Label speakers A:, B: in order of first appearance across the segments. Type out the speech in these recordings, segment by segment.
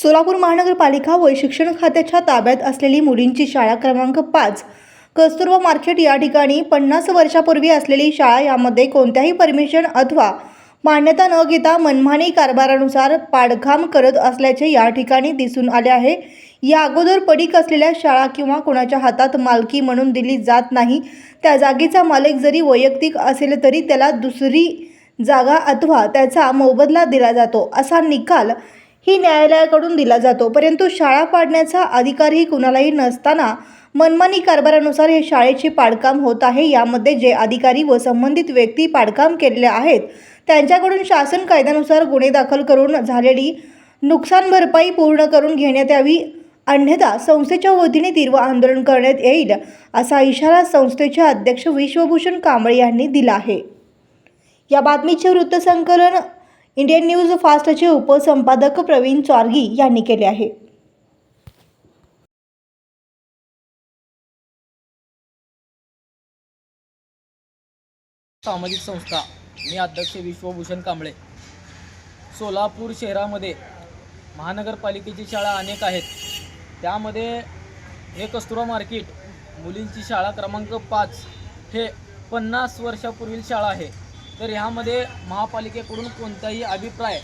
A: सोलापूर महानगरपालिका व शिक्षण खात्याच्या ताब्यात असलेली मुलींची शाळा क्रमांक 5 कस्तुरबा मार्केट या ठिकाणी 50 वर्षापूर्वी असलेली शाळा यामध्ये कोणत्याही परमिशन अथवा मान्यता न घेता मनमानी कारभारानुसार पाडकाम करत असल्याचे या ठिकाणी दिसून आले आहे। या अगोदर पडीक असलेल्या शाळा किंवा कोणाच्या हातात मालकी म्हणून दिली जात नाही। त्या जागेचा मालक जरी वैयक्तिक असेल तरी त्याला दुसरी जागा अथवा त्याचा मोबदला दिला जातो असा निकाल ही न्यायालयाकडून दिला जातो। परंतु शाळा पाडण्याचा अधिकारही कुणालाही नसताना मनमानी कारभारानुसार हे शाळेचे पाडकाम होत आहे। यामध्ये जे अधिकारी व संबंधित व्यक्ती पाडकाम केलेले आहेत त्यांच्याकडून शासन कायद्यानुसार गुन्हे दाखल करून झालेली नुकसान भरपाई पूर्ण करून घेण्यात यावी, अन्यथा संस्थेच्या वतीने तीव्र आंदोलन करण्यात येईल असा इशारा संस्थेचे अध्यक्ष विश्वभूषण कांबळे यांनी दिला आहे। या बातमीचे वृत्तसंकलन इंडियन न्यूज फास्टचे उपसंपादक प्रवीण चौरगी यांनी केले आहे।
B: सामाजिक संस्था मी अध्यक्ष विश्वभूषण कांबळे। सोलापूर शहरामध्ये महानगरपालिकेची शाळा अनेक आहेत, त्यामध्ये हे कस्तुरबा मार्केट मुलींची शाळा क्रमांक 5 हे 50 वर्षापूर्वील शाळा आहे। तर ह्यामध्ये महापालिकेकडून कोणताही अभिप्राय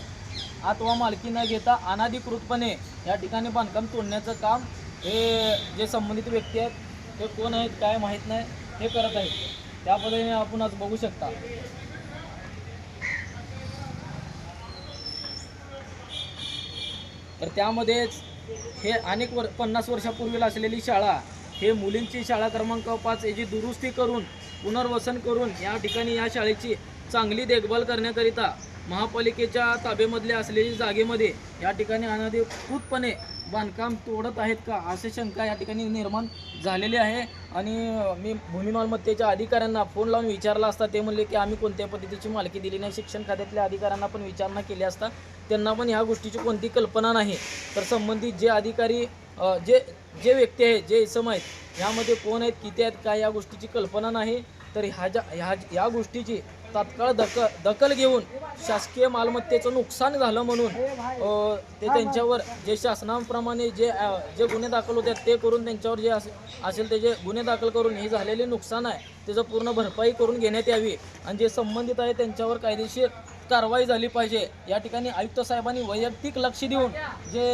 B: अथवा मालकी न घेता अनाधिकृतपणे या ठिकाणी बांधकाम तोडण्याचं काम हे जे संबंधित व्यक्ती आहेत ते कोण आहेत काय माहीत नाही हे करत आहेत। त्या पद्धतीने आपण आज बघू शकता। तर त्यामध्येच हे अनेक 50 वर्षापूर्वी असलेली शाळा हे मुलींची शाळा क्रमांक 5 याची दुरुस्ती करून पुनर्वसन करून या ठिकाणी या शाळेची चांगली देखभाल करण्याकरिता महापालिकेच्या ताब्यामधले असलेली जागेमध्ये या ठिकाणी अनधिकृतपणे बांधकाम तोडत आहेत का अशी शंका या ठिकाणी निर्माण झालेली आहे। आणि मी भूमी मालमत्तेच्या अधिकाऱ्यांना फोन लावून विचारला असता ते म्हणले की आम्ही कोणत्या पद्धतीची मालकी दिली नाही। शिक्षण खात्यातल्या अधिकाऱ्यांना पण विचारणा केली असता त्यांना पण ह्या गोष्टीची कोणती कल्पना नाही। तर संबंधित जे अधिकारी जे व्यक्ती आहेत जे इसम आहेत ह्यामध्ये कोण आहेत किती आहेत काय या गोष्टीची कल्पना नाही। तर ह्या गोष्टीची तात्काळ दखल घेऊन शासकीय मालमत्तेचं नुकसान झालं म्हणून ते त्यांच्यावर जे शासनाप्रमाणे जे गुन्हे दाखल होते ते करून त्यांच्यावर जे असेल ते जे गुन्हे दाखल करून हे झालेले नुकसान आहे त्याचं पूर्ण भरपाई करून घेण्यात यावी आणि जे संबंधित आहे त्यांच्यावर कायदेशीर कारवाई झाली पाहिजे। या ठिकाणी आयुक्त साहेबांनी वैयक्तिक लक्ष देऊन जे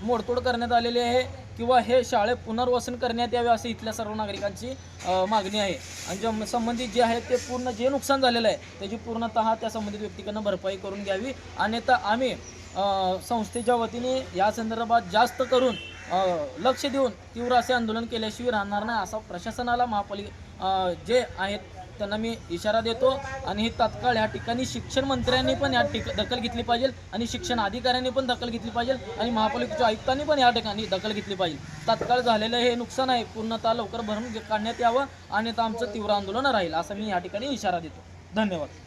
B: मोडतोड करण्यात आलेले आहे किंवा हे शाळे पुनर्वसन करण्यात यावे असे इथल्या सर्व नागरिकांची मागणी आहे। आणि जे संबंधित जे आहे ते पूर्ण जे नुकसान झालेलं आहे त्याची पूर्णतः त्या संबंधित व्यक्तीकडनं भरपाई करून घ्यावी, अन्यथा आम्ही संस्थेच्या वतीने या संदर्भात जास्त करून लक्ष देऊन तीव्र असे आंदोलन केल्याशिवाय राहणार नाही असा प्रशासनाला महापालिका जे आहेत त्यांना मी इशारा देतो। आणि ही तात्काळ या ठिकाणी शिक्षण मंत्र्यांनी पण या दखल घेतली पाहिजे आणि शिक्षण अधिकाऱ्यांनी पण दखल घेतली पाहिजे आणि महापालिकेच्या आयुक्तांनी पण या ठिकाणी दखल घेतली पाहिजे। तात्काळ झालेलं हे नुकसान आहे पूर्णतः लवकर भरून काढण्यात यावं, अन्यथा आमचं तीव्र आंदोलन राहील असं मी या ठिकाणी इशारा देतो। धन्यवाद।